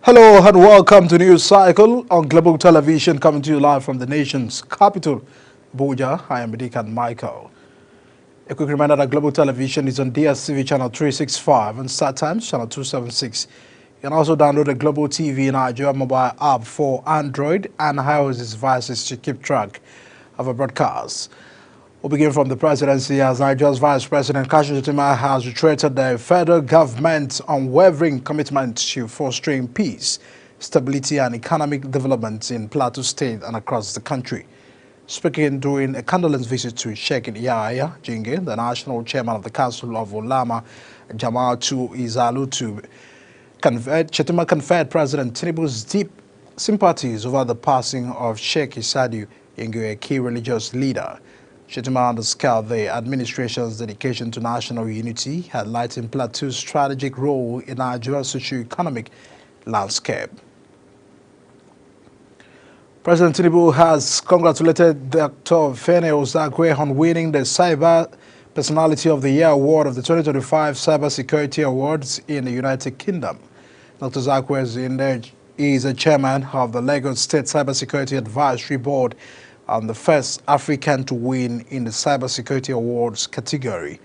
Hello and welcome to News Cycle on Global Television, coming to you live from the nation's capital, Abuja. I am Medikan Michael. A quick reminder that Global Television is on DSTV channel 365 and StarTimes channel 276. You can also download the Global TV Nigeria mobile app for Android and iOS devices to keep track of our broadcasts. We'll begin from the presidency as Nigeria's Vice President Kashim Shettima has reiterated the federal government's unwavering commitment to fostering peace, stability and economic development in Plateau State and across the country. Speaking during a condolence visit to Sheikh Yahya Jingeh, the national chairman of the Council of Ulama Jama'atu Izalutu, Shettima conferred President Tinubu's deep sympathies over the passing of Sheikh Isadu Jingeh, a key religious leader. Shettima underscored the administration's dedication to national unity, highlighting Plateau's strategic role in Nigeria's socio-economic landscape. President Tinubu has congratulated Dr. Fene Ozagwe on winning the Cyber Personality of the Year Award of the 2025 Cyber Security Awards in the United Kingdom. Dr. Ozagwe is a chairman of the Lagos State Cybersecurity Advisory Board and the first African to win in the Cybersecurity Awards category.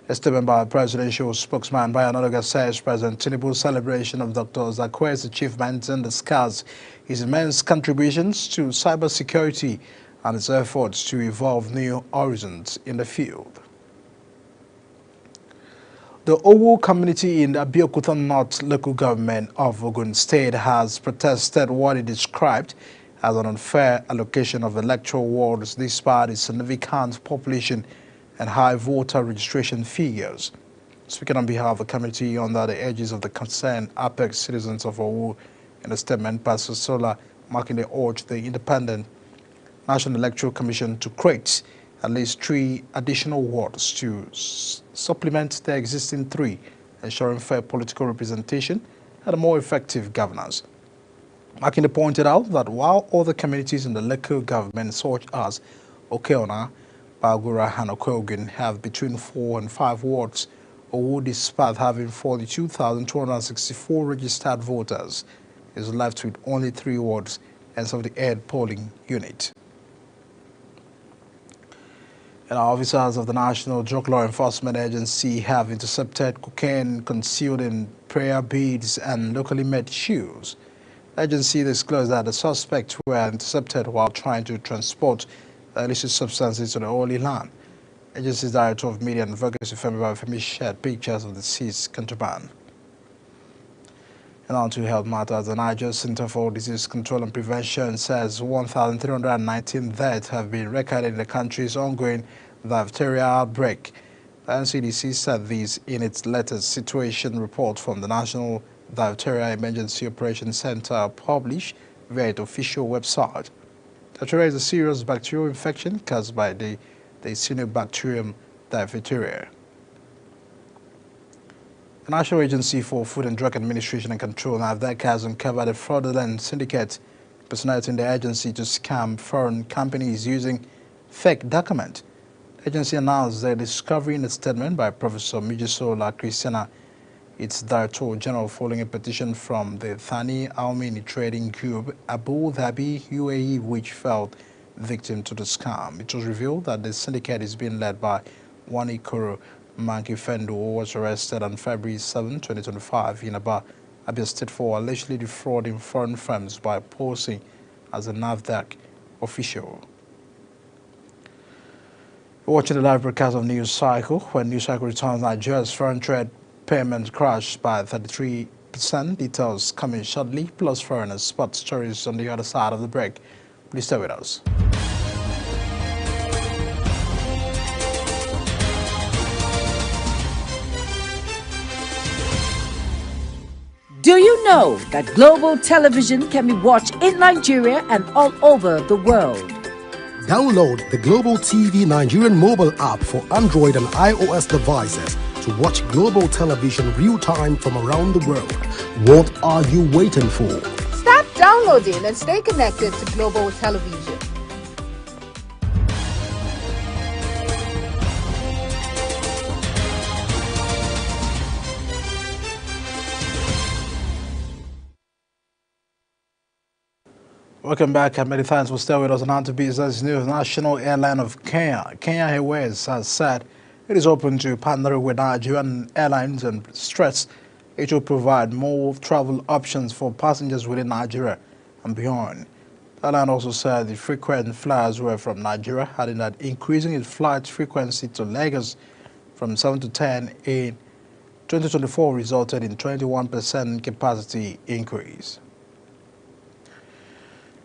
A statement by presidential spokesman Bayo Onanuga says President Tinubu's celebration of Dr. Ozagwe's achievements and discussed his immense contributions to cybersecurity and his efforts to evolve new horizons in the field. The Owo community in the Abeokuta North local government of Ogun State has protested what it described as an unfair allocation of electoral wards despite its significant population and high voter registration figures. Speaking on behalf of the committee under the edges of the concerned apex citizens of Owo in a statement, Pastor Sola Makinde urged the Independent National Electoral Commission to create at least 3 additional wards to supplement the existing 3, ensuring fair political representation and a more effective governance. Makinde pointed out that while other communities in the local government such as Okeona, Bagura and Okogun have between 4 and 5 wards, Owo, despite having 42,264 registered voters, is left with only 3 wards and 78 polling unit. And officers of the National Drug Law Enforcement Agency have intercepted cocaine concealed in prayer beads and locally made shoes. The agency disclosed that the suspects were intercepted while trying to transport illicit substances to the Holy Land. Agency's Director of Media and Advocacy, Femi Babafemi, shared pictures of the seized contraband. And on to health matters, the Niger Center for Disease Control and Prevention says 1,319 deaths have been recorded in the country's ongoing diphtheria outbreak. The NCDC said this in its latest situation report from the National Diphtheria Emergency Operations Center published via its official website. Diphtheria is a serious bacterial infection caused by the Cyanobacterium diphtheria. The National Agency for Food and Drug Administration and Control, NAFDAC, has uncovered a fraudulent syndicate personating the agency to scam foreign companies using fake documents. The agency announced their discovery in a statement by Professor Mijisola Christiana, its Director General, following a petition from the Thani Almini Trading Group, Abu Dhabi, UAE, which fell victim to the scam. It was revealed that the syndicate is being led by Wani Koro Mankifendo, who was arrested on February 7, 2025 in Abia State for allegedly defrauding foreign firms by posing as a NAFDAC official. We're watching the live broadcast of News Cycle. When News Cycle returns, Nigeria's foreign trade payment crashed by 33%. Details coming shortly, plus foreign and spot stories on the other side of the break. Please stay with us. Do you know that Global Television can be watched in Nigeria and all over the world? Download the Global TV Nigerian mobile app for Android and iOS devices to watch Global Television real-time from around the world. What are you waiting for? Start downloading and stay connected to Global Television. Welcome back and many thanks for staying with us on On to Business News. National Airline of Kenya, Kenya Airways, has said it is open to partner with Nigerian airlines and stress it will provide more travel options for passengers within Nigeria and beyond. The airline also said the frequent flyers were from Nigeria, adding that increasing its flight frequency to Lagos from 7 to 10 in 2024 resulted in 21% capacity increase.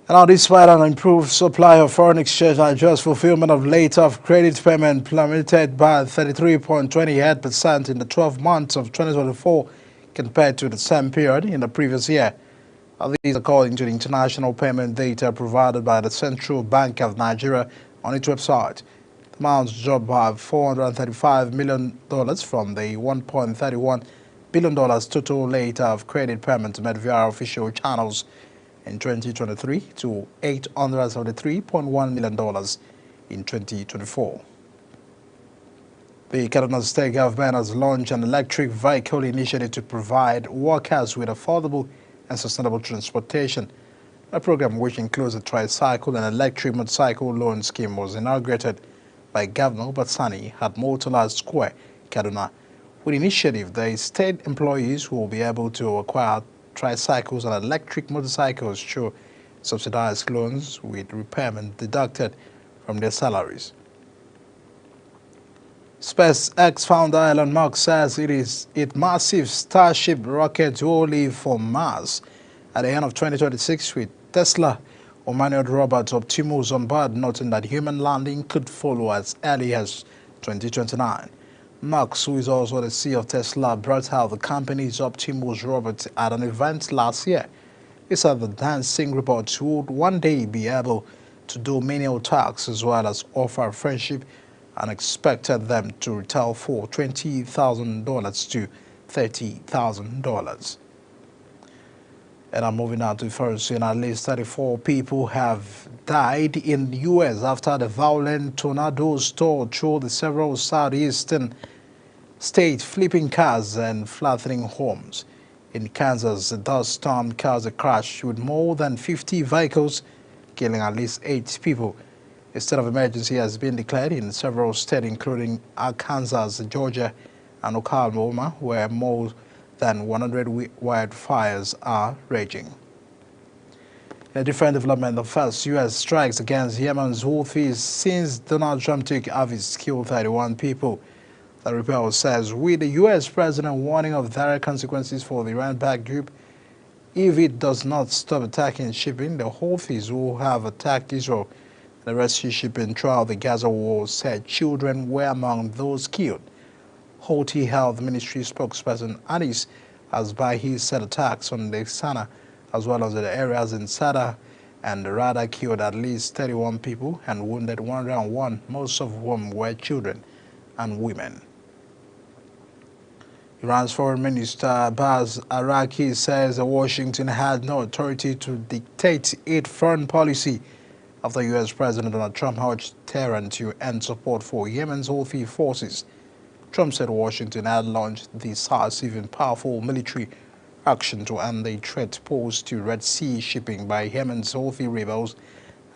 And now, despite an improved supply of foreign exchange, Nigeria's fulfillment of letter of credit payment plummeted by 33.28% in the 12 months of 2024 compared to the same period in the previous year. These according to the international payment data provided by the Central Bank of Nigeria on its website. The amount dropped by $435 million from the $1.31 billion total letter of credit payment made via official channels in 2023 to $873.1 million in 2024. The Kaduna State government has launched an electric vehicle initiative to provide workers with affordable and sustainable transportation. A program which includes a tricycle and electric motorcycle loan scheme was inaugurated by Governor Batsani at Murtala Square, Kaduna. With the initiative, the state employees will be able to acquire tricycles and electric motorcycles through subsidized loans with repayment deducted from their salaries. SpaceX founder Elon Musk says its massive Starship rocket will leave for Mars at the end of 2026 with Tesla humanoid robot Optimus on board, noting that human landing could follow as early as 2029. Musk, who is also the CEO of Tesla, brought out the company's Optimus robot at an event last year. He said the dancing robot would one day be able to do menial tasks as well as offer friendship, and expected them to retail for $20,000 to $30,000. And I'm moving on to first. At least 34 people have died in the U.S. after the violent tornadoes tore through the several southeastern states, flipping cars and flattening homes. In Kansas, the dust storm caused a crash with more than 50 vehicles, killing at least 8 people. A state of emergency has been declared in several states, including Arkansas, Georgia, and Oklahoma, where more than 100 wildfires are raging. In a different development, the first U.S. strikes against Yemen's Houthis since Donald Trump took office killed 31 people. The report says, with the U.S. president warning of direct consequences for the Iran-backed group, if it does not stop attacking shipping, the Houthis will have attacked Israel. The rescue shipping throughout the Gaza war said children were among those killed. Houthi Health Ministry spokesperson Anis Asbahi said attacks on the Sana as well as the areas in Sada and Rada killed at least 31 people and wounded 101, most of whom were children and women. Iran's Foreign Minister Abbas Araki says that Washington had no authority to dictate its foreign policy after U.S. President Donald Trump urged Tehran to end support for Yemen's Houthi forces. Trump said Washington had launched decisive and powerful military action to end the threat posed to Red Sea shipping by Yemen's Houthi rebels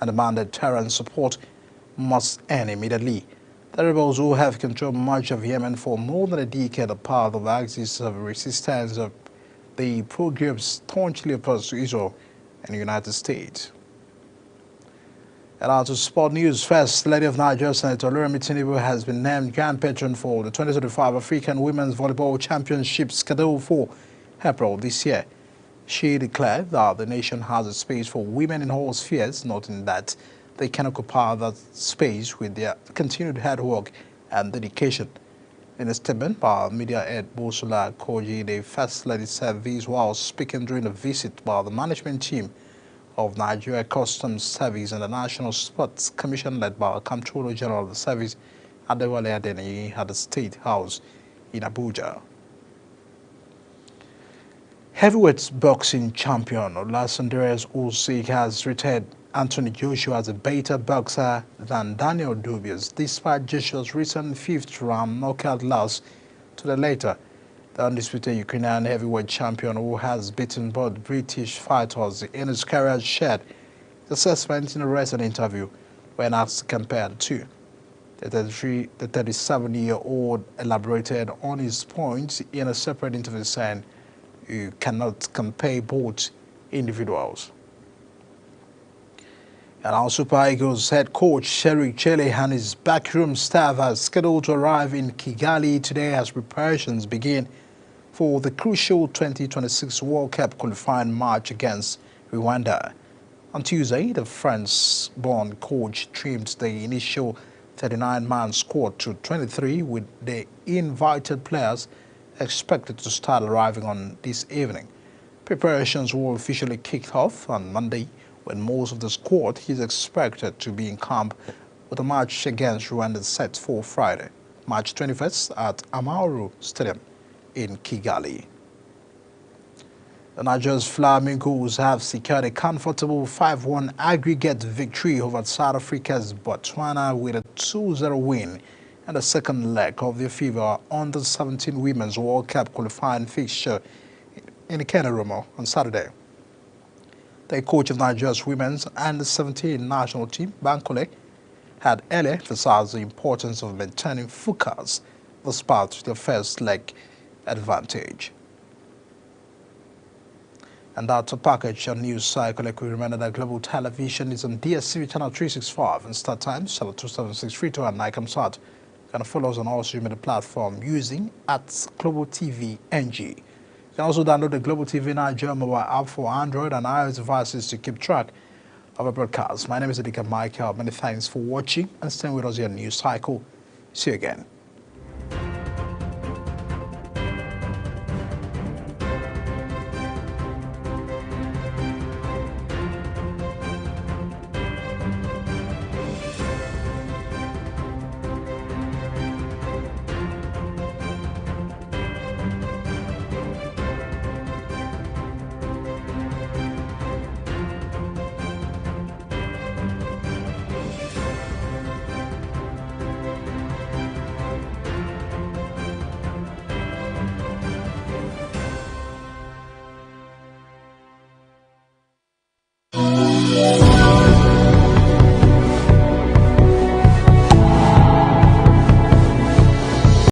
and demanded Tehran's support must end immediately. The rebels, who have controlled much of Yemen for more than a decade, are part of the axis of resistance of the pro-groups staunchly opposed to Israel and the United States. And now to sport news. First Lady of Nigeria, Senator Oluremi Tinubu, has been named Grand Patron for the 2025 African Women's Volleyball Championships scheduled for April this year. She declared that the nation has a space for women in all spheres, noting that they can occupy that space with their continued hard work and dedication. In a statement by media head Bosola Koji, the First Lady said this while speaking during a visit by the management team of Nigeria Customs Service and the National Sports Commission led by Comptroller General of the Service, Adewale Adeniyi, at the State House in Abuja. Heavyweight boxing champion Olasundere Usyk has rated Anthony Joshua as a better boxer than Daniel Dubois, despite Joshua's recent fifth-round knockout loss to the latter. The undisputed Ukrainian heavyweight champion, who has beaten both British fighters in his career, shared The assessment in a recent interview when asked compared to the 37-year-old elaborated on his points in a separate interview saying you cannot compare both individuals. And our Super Eagles head coach Sheriff Chele and his backroom staff are scheduled to arrive in Kigali today as preparations begin for the crucial 2026 World Cup qualifying match against Rwanda. On Tuesday, the France-born coach trimmed the initial 39-man squad to 23, with the invited players expected to start arriving on this evening. Preparations will officially kick off on Monday, when most of the squad is expected to be in camp with a match against Rwanda set for Friday, March 21st at Amahoro Stadium in Kigali. The Nigeria's Flamingos have secured a comfortable 5-1 aggregate victory over South Africa's Botswana with a 2-0 win in the second leg of the FIFA Under-17 Women's World Cup qualifying fixture in Kenerumo on Saturday. The coach of Nigeria's women's Under-17 national team, Bankole, had earlier emphasized the importance of maintaining focus despite the first leg advantage. And that's a package on news cycle. Like we remember that Global Television is on DSTV channel 365 and start times channel 276 free to and Nicomsat. You can follow us on all social media platforms using @Global TV NG. You can also download the Global TV Nigeria mobile app for Android and iOS devices to keep track of our broadcast. My name is Edika Michael. Many thanks for watching and staying with us here on News Cycle. See you again.